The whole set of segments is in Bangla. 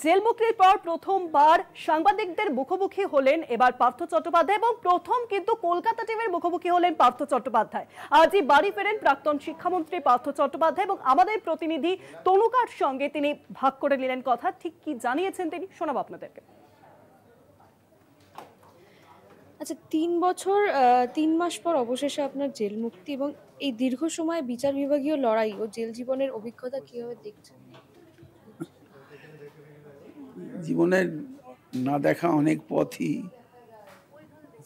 জেল মুক্তির পর প্রথমবার সাংবাদিকদের মুখোমুখি হলেন এবার পার্থ চট্টোপাধ্যায় এবং প্রথম কিন্তু কলকাতা টিভির মুখোমুখি হলেন পার্থ চট্টোপাধ্যায়। আজই বাড়ি ফেরেন প্রাক্তন শিক্ষামন্ত্রী পার্থ চট্টোপাধ্যায় এবং আমাদের প্রতিনিধি তনুকার সঙ্গে তিনি ভাগ করে নিলেন কথা। ঠিক কি জানিয়েছেন তিনি শোনাবো আপনাদেরকে। আচ্ছা, ৩ মাস পর অবশেষে আপনার জেল মুক্তি এবং এই দীর্ঘ সময় বিচার বিভাগীয় লড়াই ও জেল জীবনের অভিজ্ঞতা কিভাবে দেখছেন? জীবনের না দেখা অনেক পথই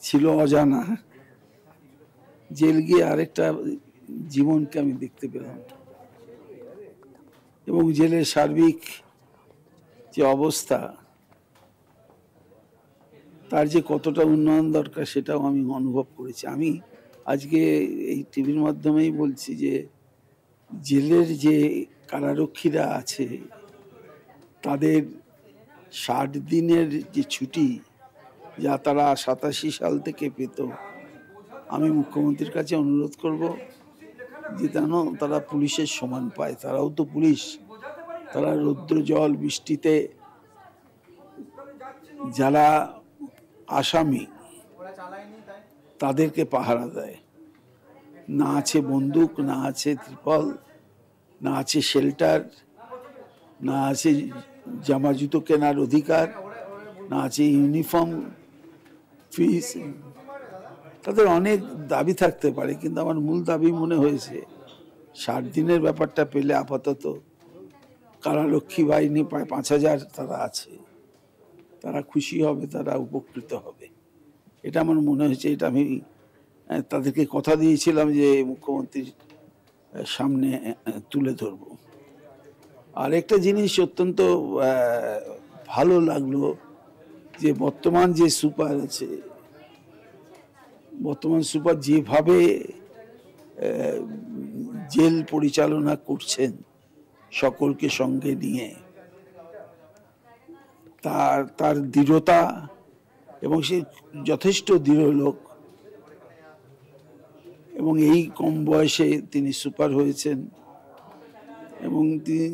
ছিল অজানা। জেল গিয়ে আরেকটা জীবনকে আমি দেখতে পেলাম এবং জেলের সার্বিক যে অবস্থা তার যে কতটা উন্নয়ন দরকার সেটাও আমি অনুভব করেছি। আমি আজকে এই টিভির মাধ্যমেই বলছি যে জেলের যে কারারক্ষীরা আছে তাদের ৬০ দিনের যে ছুটি যা তারা ৮৭ সাল থেকে পেত, আমি মুখ্যমন্ত্রীর কাছে অনুরোধ করব যে যেন তারা পুলিশের সমান পায়। তারাও তো পুলিশ, তারা রৌদ্র জল বৃষ্টিতে যারা আসামি তাদেরকে পাহারা দেয়। না আছে বন্দুক, না আছে ত্রিপল, না আছে শেল্টার, না আছে জামা জুতো কেনার অধিকার, না আছে ইউনিফর্ম, ফিস। তাদের অনেক দাবি থাকতে পারে, কিন্তু আমার মূল দাবি মনে হয়েছে ৬০ দিনের ব্যাপারটা পেলে আপাতত কারারক্ষী বাহিনী প্রায় ৫,০০০ তারা আছে, তারা খুশি হবে, তারা উপকৃত হবে। এটা আমার মনে হয়েছে। এটা আমি তাদেরকে কথা দিয়েছিলাম যে মুখ্যমন্ত্রীর সামনে তুলে ধরব। আর একটা জিনিস অত্যন্ত ভালো লাগলো যে বর্তমান যে সুপার আছে, বর্তমান সুপার যেভাবে জেল পরিচালনা করছেন সকলকে সঙ্গে নিয়ে, তার দৃঢ়তা, এবং সে যথেষ্ট দৃঢ় লোক এবং এই কম বয়সে তিনি সুপার হয়েছেন এবং তিনি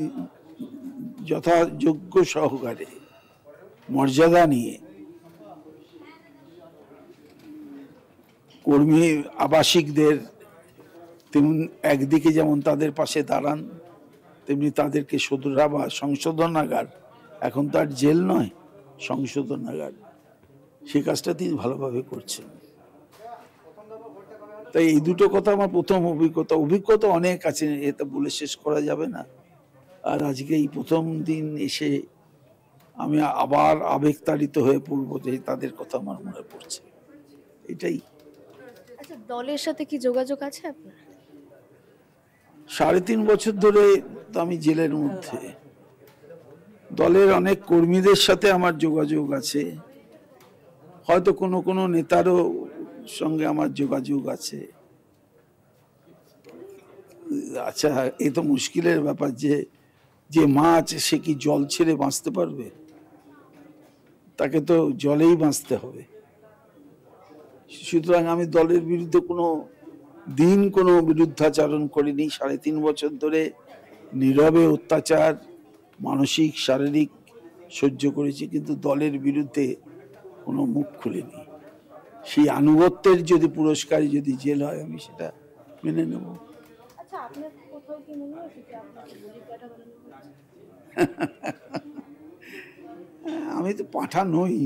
যথাযোগ্য সহকারে মর্যাদা নিয়ে কর্মী আবাসিকদের তেমন একদিকে যেমন তাদের পাশে দাঁড়ান, তেমনি তাদেরকে শুধরাবার সংশোধনাগার, এখন তো আর জেল নয়, সংশোধনাগার, সে কাজটা তিনি ভালোভাবে করছেন। তাই এই দুটো কথা আমার প্রথম অভিজ্ঞতা অনেক আছে, এটা বলে শেষ করা যাবে না। আর আজকে এই প্রথম দিন এসে আমি আবার আবেগতাড়িত হয়ে পড়বো যে তাদের কথা আমার মনে পড়ছে, এটাই। আচ্ছা, দলের সাথে কি যোগাযোগ আছে আপনার? ৩.৫ বছর ধরে তো আমি জেলের মধ্যে। দলের অনেক কর্মীদের সাথে আমার যোগাযোগ আছে, হয়তো কোনো নেতারও সঙ্গে আমার যোগাযোগ আছে। আচ্ছা, এ তো মুশকিলের ব্যাপার যে মাছ সে কি জল ছেড়ে বাঁচতে পারবে? তাকে তো জলেই বাঁচতে হবে। সুতরাং আমি দলের বিরুদ্ধে কোনো বিরুদ্ধাচরণ করিনি। ৩.৫ বছর ধরে নীরবে অত্যাচার, মানসিক শারীরিক সহ্য করেছি, কিন্তু দলের বিরুদ্ধে কোনো মুখ খুলিনি। সেই আনুগত্যের যদি পুরস্কার যদি জেল হয়, আমি সেটা মেনে নেব। আমি তো পাঁঠা নই,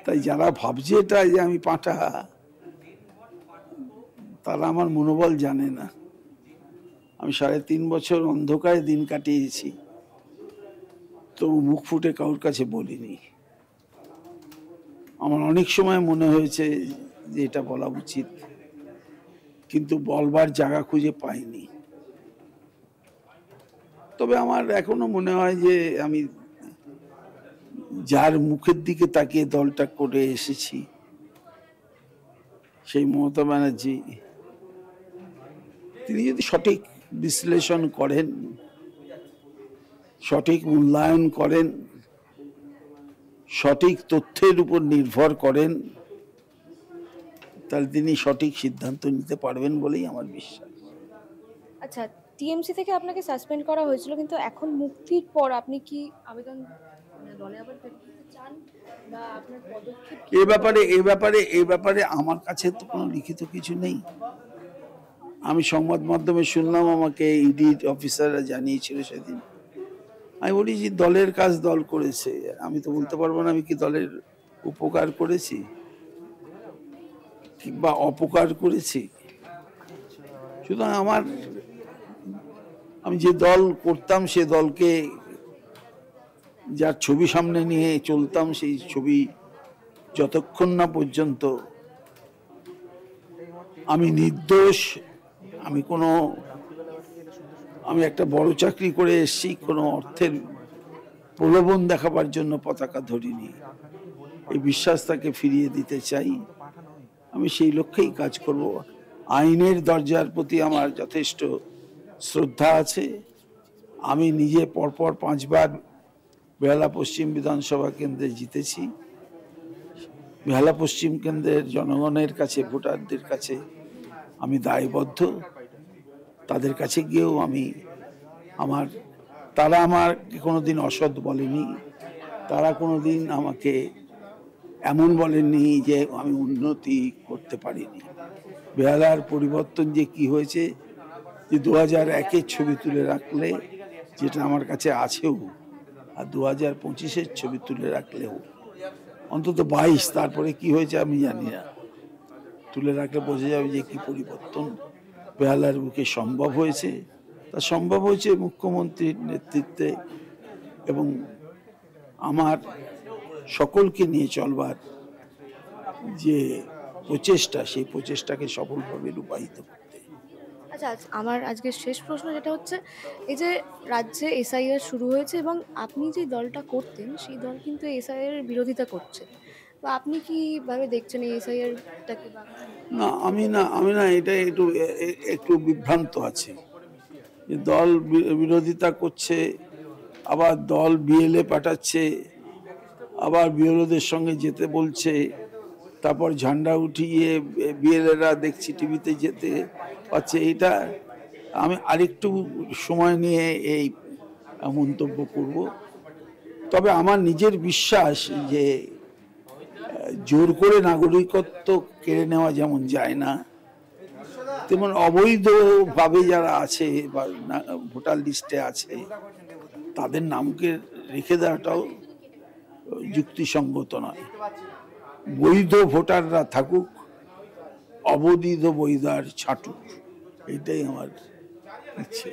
তাই যারা ভাবছে এটা যে আমি পাঁঠা, তারা আমার মনোবল জানে না। আমি ৩.৫ বছর অন্ধকারে দিন কাটিয়েছি, তো মুখ ফুটে কারোর কাছে বলিনি। আমার অনেক সময় মনে হয়েছে যে এটা বলা উচিত, কিন্তু বলবার জায়গা খুঁজে পাইনি। তবে আমার এখনো মনে হয় যে আমি যার মুখের দিকে তাকিয়ে দলটা করে এসেছি, সেই মমতা ব্যানার্জি, তিনি যদি সঠিক বিশ্লেষণ করেন, সঠিক মূল্যায়ন করেন, সঠিক তথ্যের উপর নির্ভর করেন, তাহলে তিনি সঠিক সিদ্ধান্ত নিতে পারবেন বলেই আমার বিশ্বাস। আচ্ছা, টিএমসি থেকে আপনাকে সাসপেন্ড করা হয়েছিল, কিন্তু এখন মুক্তির পর আপনি কি আবেদন দলে আবার ফেরত দিতে চান, বা আপনার পদক্ষেপ কি? এ ব্যাপারে আমার কাছে তো কোনো লিখিত কিছু নেই। আমি সংবাদ মাধ্যমে শুনলাম, আমাকে ইডি অফিসাররা জানিয়েছিল সেদিন। আমি বলি যে দলের কাজ দল করেছে, আমি তো বলতে পারবো না আমি কি দলের উপকার করেছি কিংবা অপকার করেছি। সুতরাং আমি যে দল করতাম সে দলকে, যার ছবি সামনে নিয়ে চলতাম, সেই ছবি যতক্ষণ না পর্যন্ত আমি নির্দোষ, আমি একটা বড় চাকরি করে এসেছি, কোনো অর্থের প্রলোভন দেখাবার জন্য পতাকা ধরিনি, এই বিশ্বাস তাকে ফিরিয়ে দিতে চাই। আমি সেই লক্ষ্যেই কাজ করব। আইনের দরজার প্রতি আমার যথেষ্ট শ্রদ্ধা আছে। আমি নিজে পরপর 5 বার বেহালা পশ্চিম বিধানসভা কেন্দ্রে জিতেছি। বেহালা পশ্চিম কেন্দ্রের জনগণের কাছে, ভোটারদের কাছে আমি দায়বদ্ধ। তাদের কাছে গিয়েও তারা আমাকে কোনোদিন অসৎ বলেনি, তারা কোনোদিন আমাকে এমন বলেননি যে আমি উন্নতি করতে পারিনি। বেহালার পরিবর্তন যে কি হয়েছে, যে 2001-এর ছবি তুলে রাখলে, যেটা আমার কাছে আছেও, আর 2025-এর ছবি তুলে রাখলেও অন্তত 22, তারপরে কি হয়েছে আমি জানি না, তুলে রাখলে বোঝা যাবে যে কি পরিবর্তন বেহালার বুকে সম্ভব হয়েছে। তা সম্ভব হয়েছে মুখ্যমন্ত্রীর নেতৃত্বে এবং আমার সকলকে নিয়ে চলবার যে প্রচেষ্টা, সেই প্রচেষ্টাকে সফলভাবে রূপায়িত করতে। আচ্ছা, আমার আজকের শেষ প্রশ্ন যেটা হচ্ছে, এই যে রাজ্যে এসআইআর শুরু হয়েছে এবং আপনি যে দলটা করতেন সেই দল কিন্তু এসআইআর বিরোধিতা করছে, তো আপনি কিভাবে দেখছেন এই এসআইআরটাকে? না, আমি না এটা একটু বিভ্রান্ত আছে। যে দল বিরোধিতা করছে, আবার দল বিএলএ পাঠাচ্ছে, আবার বিএলওদের সঙ্গে যেতে বলছে, তারপর ঝান্ডা উঠিয়ে বিএলএরা দেখছি টিভিতে যেতে পাচ্ছে। এটা আমি আরেকটু সময় নিয়ে এই মন্তব্য করব। তবে আমার নিজের বিশ্বাস যে জোর করে নাগরিকত্ব কেড়ে নেওয়া যেমন যায় না, তেমন অবৈধভাবে যারা আছে বা ভোটার লিস্টে আছে তাদের নামকে রেখে দেওয়াটাও যুক্তিসঙ্গত নয়। বৈধ ভোটাররা থাকুক, অবৈধ বৈধার ছাটুক, এটাই আমার ইচ্ছে।